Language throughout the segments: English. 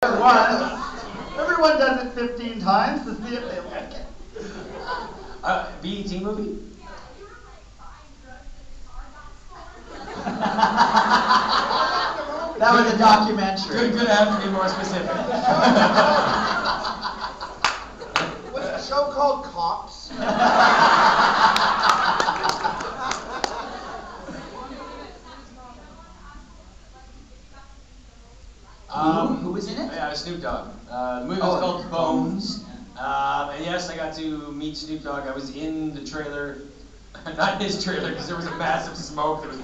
Once. Everyone does it 15 times to see if they like it. BET movie? That was a documentary. Good to have to be more specific. What's the show called? Cops? Who was in it? Yeah, Snoop Dogg. The movie was called Bones. And yes, I got to meet Snoop Dogg. I was in the trailer. Not his trailer, because there was a massive smoke. There was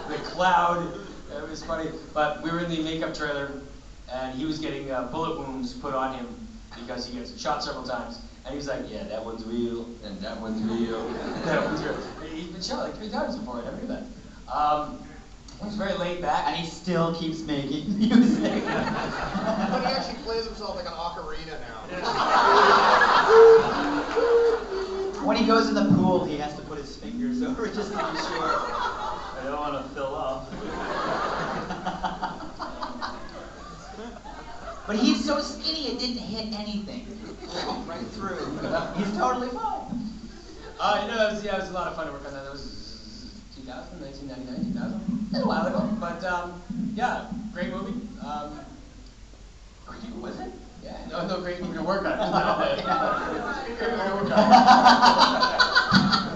the cloud. It was funny. But we were in the makeup trailer, and he was getting bullet wounds put on him because he gets shot several times. And he was like, yeah, that one's real, and that one's real, and that one's real. He's been shot like 3 times before. I never knew that. He was very laid back. And he still keeps making music. But he actually plays himself like an ocarina now. When he goes in the pool, he has to put his fingers over just to be sure. I don't want to fill up. But he's so skinny it didn't hit anything. Right through. He's totally fine. It was a lot of fun to work on that. That was 2000, 1999, 2000. A little while ago. But, yeah, great movie. Was it? Yeah, no great movie to work on.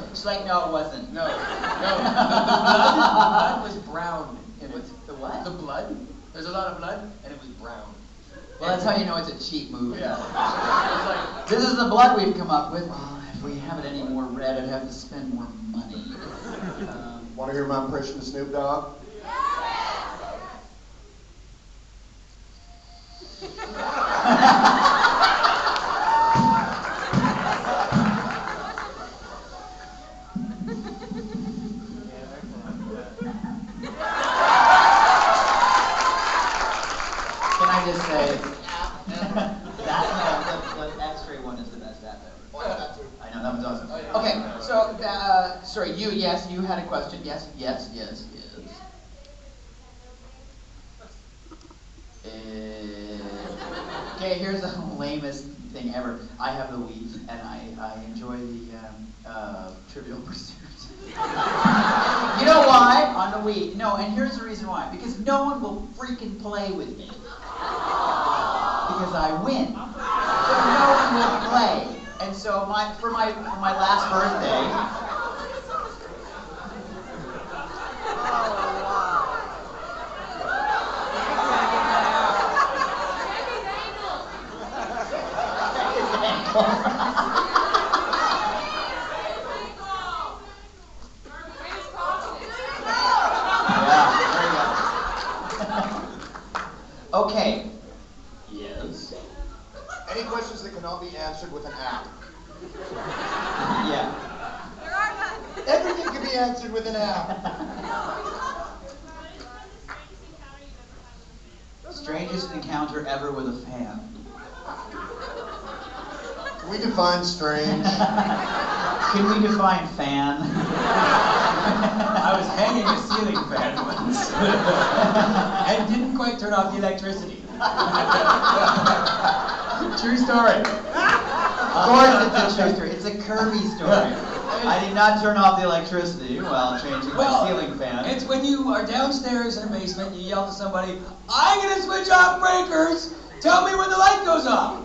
She's like, no, it wasn't. No. The blood was brown. It was the what? The blood. There's a lot of blood, and it was brown. Well, that's how you know it's a cheap movie. Yeah. It was like, this is the blood we've come up with. Well, if we have it any more red, I'd have to spend more money. Want to hear my impression of Snoop Dogg? Can I just say, the X-ray one is the best app ever. Oh, yeah, that too. I know, that was awesome. Okay, so, sorry, you had a question. Yes. Okay, here's the lamest thing ever. I have the Wii, and I enjoy the Trivial Pursuit. You know why? On the Wii. No, and here's the reason why. Because no one will freaking play with me. Because I win. So no one will play. And so for my last birthday. Okay. Yes. Any questions that cannot be answered with an app? Yeah. Everything can be answered with an app. Strangest encounter ever with a fan. Can we define strange? Can we define fan? I was hanging a ceiling fan once. And didn't quite turn off the electricity. True story. Of course it's a true story. It's a Kirby story. I did not turn off the electricity while changing my ceiling fan. It's when you are downstairs in a basement, you yell to somebody, I'm going to switch off breakers. Tell me when the light goes off.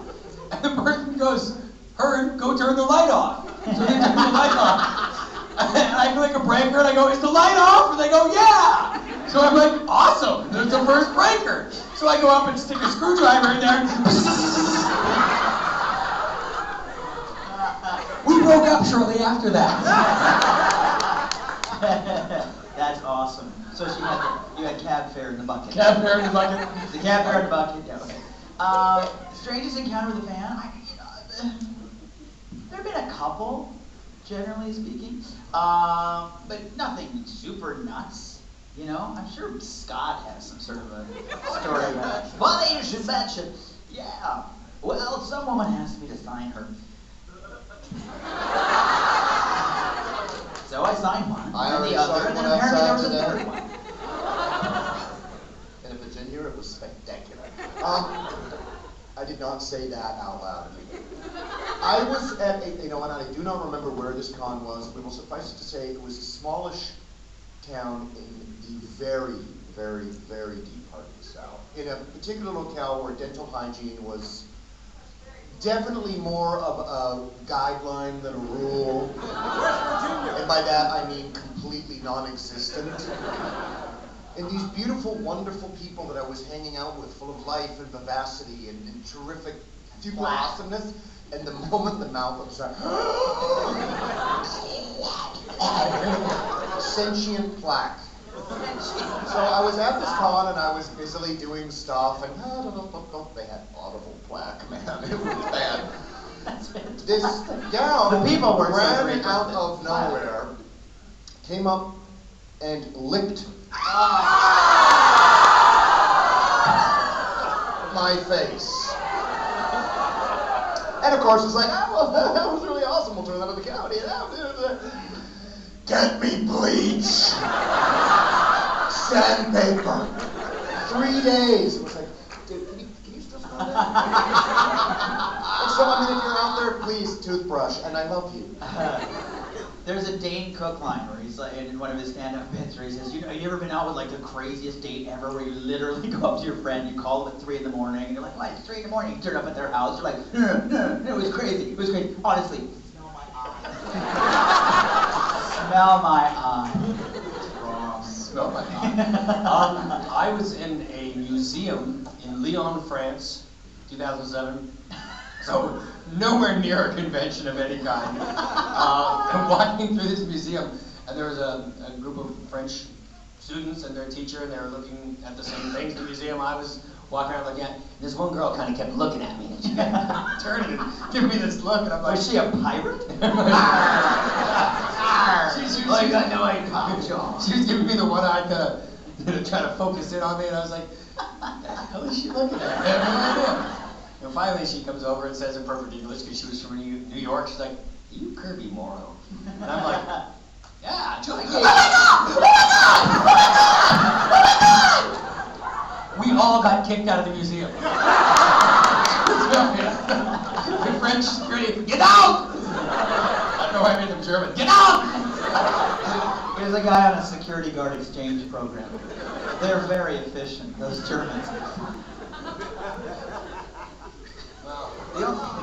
And the person goes, Hearn, go turn the light off. So they turn the light off. And I click a breaker and I go, is the light off? And they go, yeah. So I'm like, awesome, there's the first breaker. So I go up and stick a screwdriver in there. We broke up shortly after that. That's awesome. So you had cab fare in the bucket. Cab fare in the bucket. The cab fare in the bucket, yeah, okay. Strangest encounter with a fan? There have been a couple, generally speaking, but nothing super nuts. You know, I'm sure Scott has some sort of a story about it. Funny you should mention. Yeah. Well, some woman asked me to sign her. So I signed one, I and already the other, signed and then one apparently there was a outside third today. one. And if it's in here, it was I did not say that out loud. I was at and I do not remember where this con was. We will suffice it to say it was a smallish town in the very, very, very deep part of the South. In a particular locale where dental hygiene was definitely more of a guideline than a rule. And by that I mean completely non-existent. And these beautiful, wonderful people that I was hanging out with, full of life and vivacity and terrific super awesomeness, and the moment the mouth opens up, sentient plaque. So I was at this con and I was busily doing stuff, and they had audible plaque, man. It was bad. This gal The people were so ran great out with of it. nowhere, came up and licked my face. And of course it's like, well, that was really awesome. We'll turn that to the county. Get me bleach. Sandpaper. 3 days. It was like, dude, can you still smell that? And so, I mean, if you're out there, please, toothbrush, and I love you. There's a Dane Cook line where he's like, in one of his stand-up bits where he says, have you ever been out with like the craziest date ever, where you literally go up to your friend, you call them at 3 in the morning, and you're like, why, it's 3 in the morning? You turn up at their house, you're like, no, it was crazy, honestly. Smell my eye. Smell my eye. Smell my eye. I was in a museum in Lyon, France, 2007. So nowhere near a convention of any kind. I'm walking through this museum, and there was a group of French students and their teacher, and they were looking at the same things in the museum I was walking around looking at. And this one girl kind of kept looking at me, and she kept turning and giving me this look, and I'm like, Was she a pirate? She got no idea. She was giving me the one-eyed trying to focus in on me, and I was like, what the hell is she looking at? I have no idea. And finally she comes over and says in perfect English, because she was from New York, she's like, you Kirby Morrow. And I'm like, yeah. She's like, oh my God! We all got kicked out of the museum. The French security, get out! I don't know why I made them German. Get out! There's a guy on a security guard exchange program. They're very efficient, those Germans. Well, The only